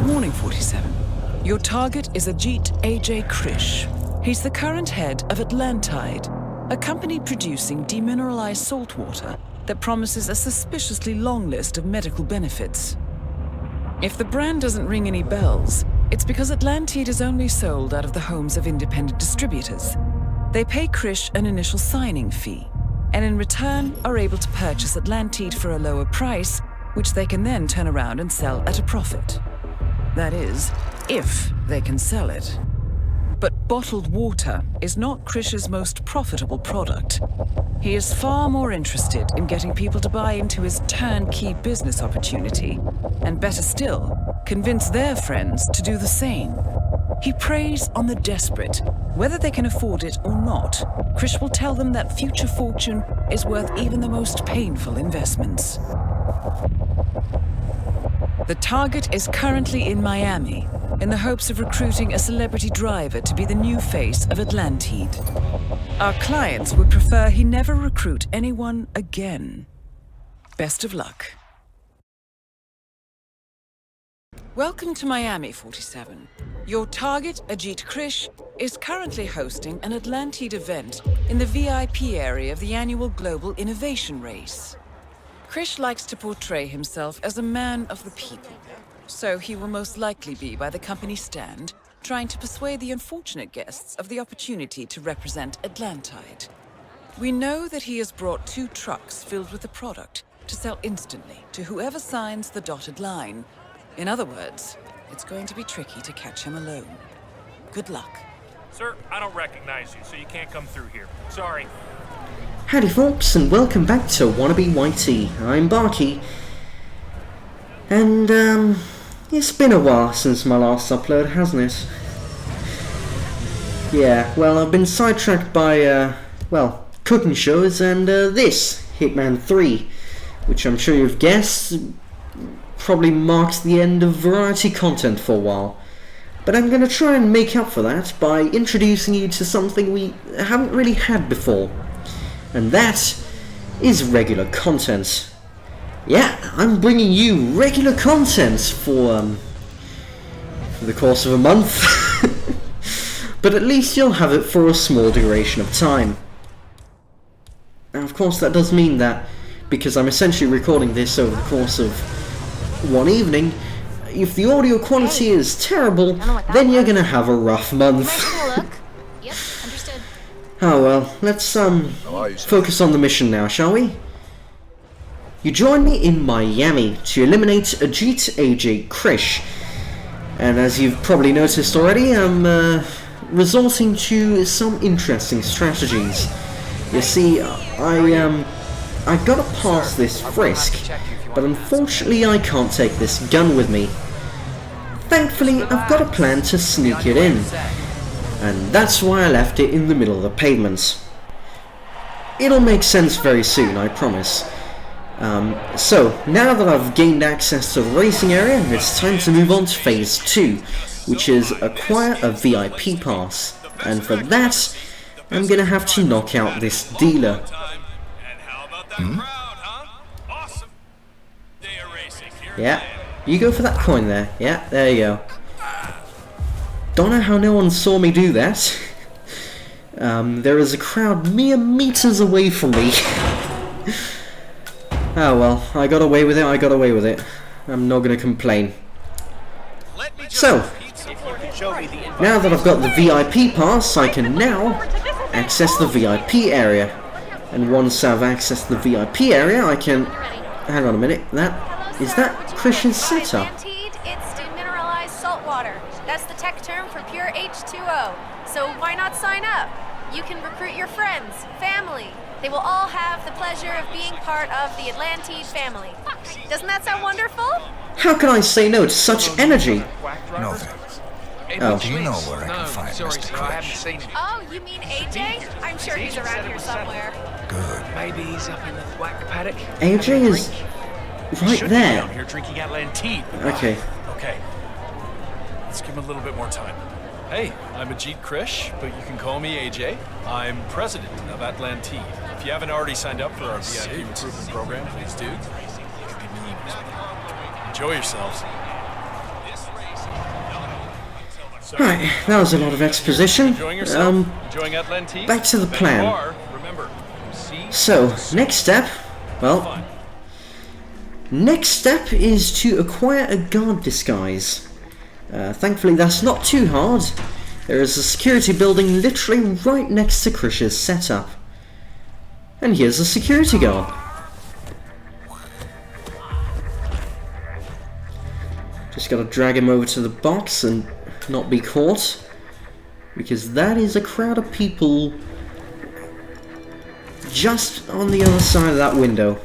morning, 47. Your target is Ajit A.J. Krish. He's the current head of Atlantide, a company producing demineralized saltwater that promises a suspiciously long list of medical benefits. If the brand doesn't ring any bells, it's because Atlantide is only sold out of the homes of independent distributors. They pay Krish an initial signing fee, and in return are able to purchase Atlantide for a lower price, which they can then turn around and sell at a profit. That is, if they can sell it. But bottled water is not Krish's most profitable product. He is far more interested in getting people to buy into his turnkey business opportunity, and better still, convince their friends to do the same. He preys on the desperate. Whether they can afford it or not, Krish will tell them that future fortune is worth even the most painful investments. The target is currently in Miami, in the hopes of recruiting a celebrity driver to be the new face of Atlantide. Our clients would prefer he never recruit anyone again. Best of luck. Welcome to Miami, 47. Your target, Ajit Krish, is currently hosting an Atlantide event in the VIP area of the annual Global Innovation Race. Krish likes to portray himself as a man of the people, so he will most likely be by the company stand, trying to persuade the unfortunate guests of the opportunity to represent Atlantide. We know that he has brought 2 trucks filled with the product to sell instantly to whoever signs the dotted line. In other words, it's going to be tricky to catch him alone. Good luck. Sir, I don't recognize you, so you can't come through here. Sorry. Howdy folks, and welcome back to Wannabe YT. I'm Barky. And, it's been a while since my last upload, hasn't it? Yeah, well, I've been sidetracked by, cooking shows and, this, Hitman 3, which I'm sure you've guessed, probably marks the end of variety content for a while. But I'm gonna try and make up for that by introducing you to something we haven't really had before. And that is regular content. Yeah, I'm bringing you regular content for the course of a month. But at least you'll have it for a small duration of time. Now, of course, that does mean that, because I'm essentially recording this over the course of one evening, if the audio quality is terrible, then you're gonna have a rough month. Yep, understood. Oh well, let's focus on the mission now, shall we? You join me in Miami to eliminate Ajit A.J. Krish, and as you've probably noticed already, I'm resorting to some interesting strategies. You see, I gotta pass this frisk, but unfortunately I can't take this gun with me. Thankfully, I've got a plan to sneak it in, and that's why I left it in the middle of the pavement. It'll make sense very soon, I promise. So, now that I've gained access to the racing area, it's time to move on to phase 2, which is acquire a VIP pass, and for that, I'm gonna have to knock out this dealer. Yeah, you go for that coin there. Yeah, there you go. Don't know how no one saw me do that. There is a crowd mere meters away from me. Oh well, I got away with it, I'm not gonna complain. So, now that I've got the VIP pass, I can now access the VIP area. And once I've accessed the VIP area, I can... Hang on a minute, is that Krish's setup? It's demineralized salt water. That's the tech term for pure H2O. So why not sign up? You can recruit your friends, family. They will all have the pleasure of being part of the Atlantide family. Doesn't that sound wonderful? How can I say no to such energy? No thanks. Oh. Do you know where I can find Mr. Krish? Oh, you mean AJ? I'm sure he's around here somewhere. Good. Maybe he's up in the thwack paddock. AJ is right Should there. Be down here drinking Atlantide. Okay. Okay. Let's give him a little bit more time. Hey, I'm Ajit Krish, but you can call me AJ. I'm president of Atlantide. If you haven't already signed up for our VIP recruitment program, please do. Enjoy yourselves. Right, that was a lot of exposition. Enjoying yourself? Enjoying Atlantide? Back to the plan. Remember, So, next step, well, next step is to acquire a guard disguise. Thankfully that's not too hard. There is a security building literally right next to Krish's setup. And here's a security guard. Just gotta drag him over to the box and not be caught, because that is a crowd of people just on the other side of that window.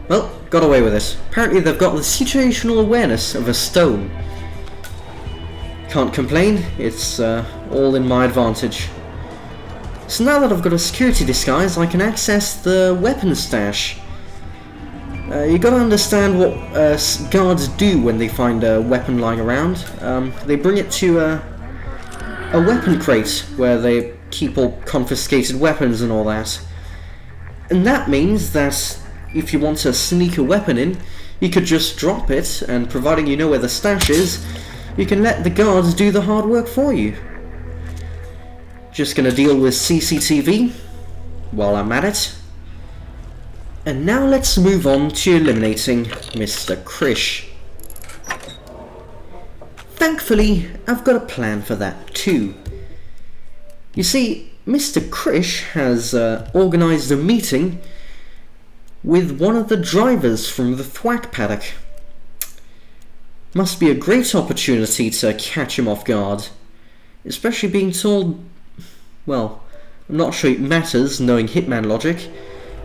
Well, got away with it. Apparently they've got the situational awareness of a stone. Can't complain, it's all in my advantage. So now that I've got a security disguise, I can access the weapons stash. You gotta understand what guards do when they find a weapon lying around. They bring it to a weapon crate where they keep all confiscated weapons and all that. And that means that if you want to sneak a weapon in, you could just drop it, and providing you know where the stash is, you can let the guards do the hard work for you. Just gonna deal with CCTV while I'm at it. And now let's move on to eliminating Mr. Krish. Thankfully, I've got a plan for that too. You see, Mr. Krish has organised a meeting with one of the drivers from the thwack paddock. Must be a great opportunity to catch him off guard, especially being told, well, I'm not sure it matters knowing Hitman logic,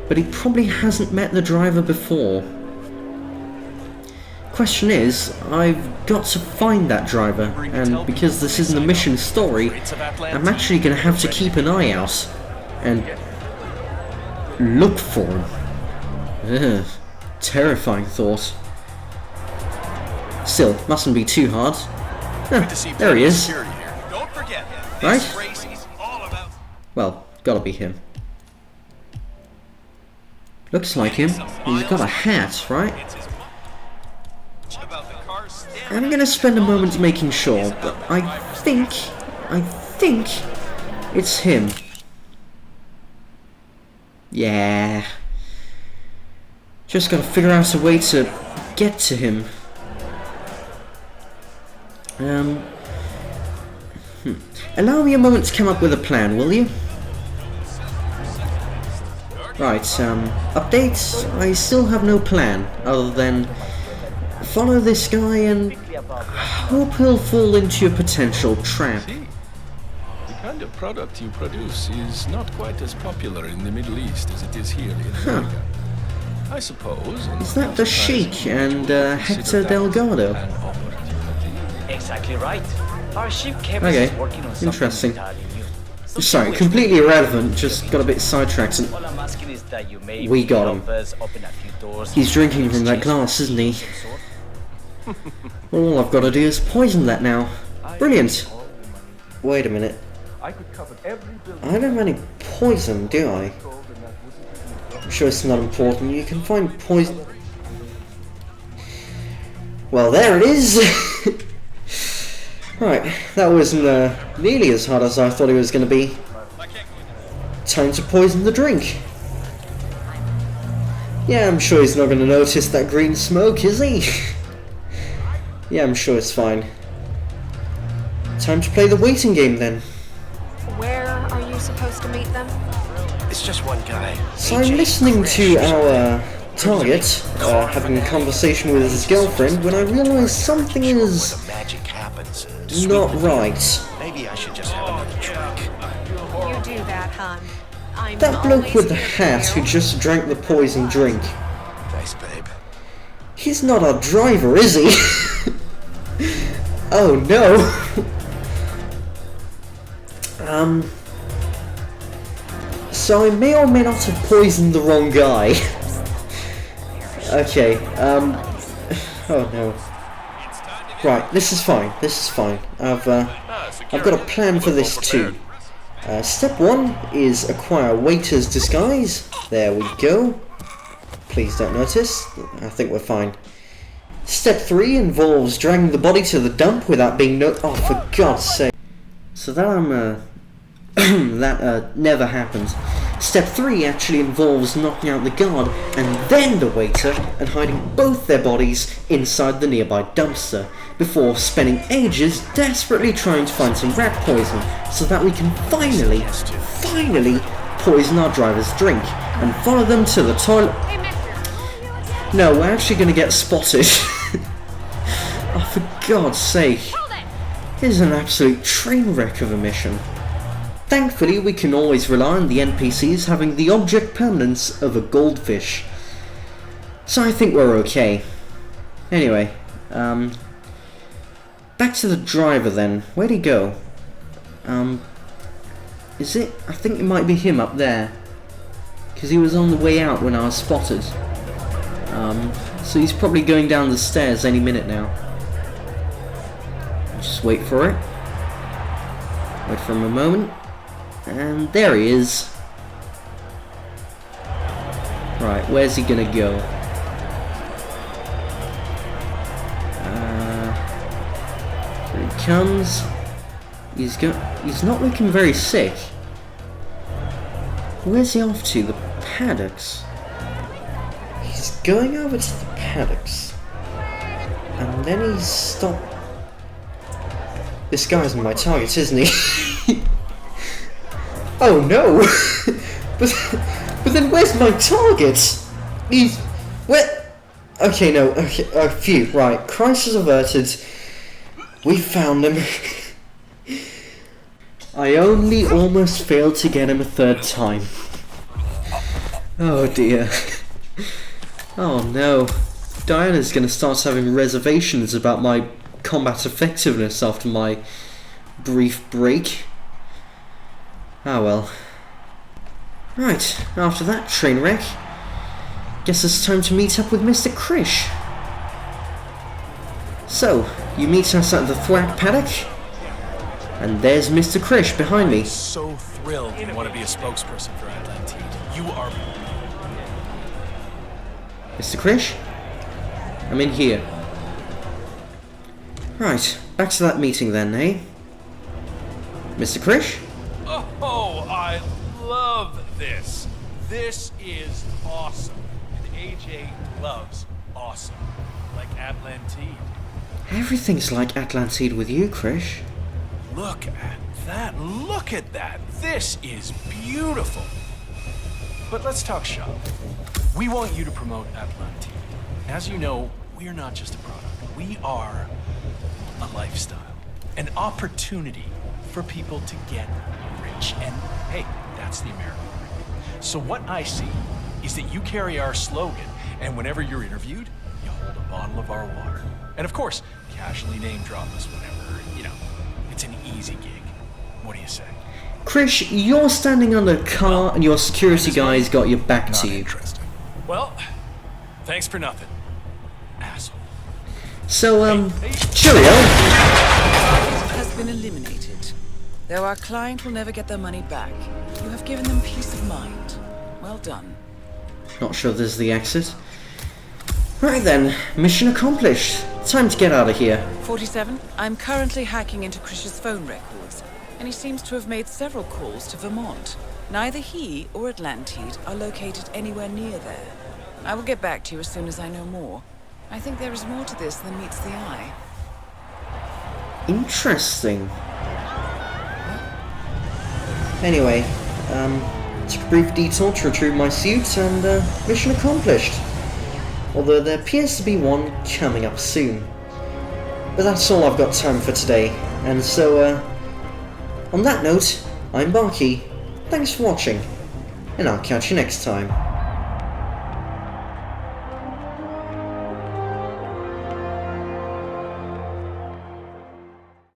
but he probably hasn't met the driver before. Question is, I've got to find that driver, and because this isn't a mission story, I'm actually going to have to keep an eye out and look for him. Ugh, terrifying thought. Still, mustn't be too hard. There he is. Right? Well, gotta be him. Looks like him. He's got a hat, right? I'm gonna spend a moment making sure, but I think it's him. Yeah. Just gotta figure out a way to get to him. Allow me a moment to come up with a plan, will you? Right, updates? I still have no plan, other than follow this guy and hope he'll fall into a potential trap. The kind of product you produce is not quite as popular in the Middle East as it is here in America. I suppose. Is that the Sheik and Hector Delgado? Exactly right. Our chief chemist Okay, is working on interesting. entirely new. Sorry, completely irrelevant, just got a bit sidetracked and All I'm asking is that you may we got him. help us open a few doors. He's drinking from that glass, isn't he? Well, all I've got to do is poison that now. Brilliant. Wait a minute. I don't have any poison, do I? I'm sure it's not important. You can find poison. Well, there it is. Right, that wasn't nearly as hard as I thought it was going to be. Time to poison the drink. Yeah, I'm sure he's not going to notice that green smoke, is he? Yeah, I'm sure it's fine. Time to play the waiting game then. Where are you supposed to meet them? It's just one guy. So I'm listening to our target having a conversation with his girlfriend when I realise something is Magic happens. not right. Maybe I should just have another drink. You do that, hon. I'm That bloke always with the here for hat who you. just drank the poison drink. Thanks, babe. He's not our driver, is he? Oh no. So I may or may not have poisoned the wrong guy. Okay, oh no. Right, this is fine, this is fine. I've got a plan for this too. Step 1 is acquire waiter's disguise. There we go. Please don't notice, I think we're fine. Step 3 involves dragging the body to the dump without being oh, for God's sake. So that that never happened. Step 3 actually involves knocking out the guard and then the waiter and hiding both their bodies inside the nearby dumpster before spending ages desperately trying to find some rat poison so that we can finally poison our driver's drink and follow them to the toilet. No, we're actually going to get spotted. Oh, for God's sake. This is an absolute train wreck of a mission. Thankfully, we can always rely on the NPCs having the object permanence of a goldfish. So I think we're okay. Anyway, back to the driver then. Where'd he go? Is it? I think it might be him up there. Because he was on the way out when I was spotted. So he's probably going down the stairs any minute now. Just wait for it. Wait for him a moment. And there he is. Right, where's he gonna go? Here he comes. He's not looking very sick. Where's he off to? The paddocks. He's going over to the paddocks. And then he's stopped. This guy's my target, isn't he? Oh no! but then where's my target? He's... where? Okay, no, okay, phew, right, crisis averted. We found him. I only almost failed to get him a third time. Oh dear. Oh no. Diana's gonna start having reservations about my combat effectiveness after my brief break. Ah well. Right, after that train wreck, guess it's time to meet up with Mr. Krish. So, you meet us at the Thwack paddock, and there's Mr. Krish behind me. I'm so thrilled you want to be a spokesperson for Atlantide. You are... Mr. Krish? I'm in here. Right, back to that meeting then, eh? Mr. Krish? Oh, I love this. This is awesome. And AJ loves awesome. Like Atlantide. Everything's like Atlantide with you, Krish. Look at that. Look at that. This is beautiful. But let's talk shop. We want you to promote Atlantide. As you know, we're not just a product. We are a lifestyle. An opportunity for people to get rich. And hey, that's the American dream. So what I see is that you carry our slogan, and whenever you're interviewed, you hold a bottle of our water. And of course, casually name drop us whenever, you know, it's an easy gig. What do you say? Krish, you're standing under a car and your security guys got your back to you. Interesting. Well, thanks for nothing, asshole. So, cheerio. Has been eliminated. Though our client will never get their money back, you have given them peace of mind. Well done. Not sure this is the exit. Right then, mission accomplished. Time to get out of here. 47, I'm currently hacking into Krish's phone records, and he seems to have made several calls to Vermont. Neither he or Atlantide are located anywhere near there. I will get back to you as soon as I know more. I think there is more to this than meets the eye. Interesting. Anyway, took a brief detour to retrieve my suit and mission accomplished. Although there appears to be one coming up soon. But that's all I've got time for today. And so, on that note, I'm Barky. Thanks for watching, and I'll catch you next time.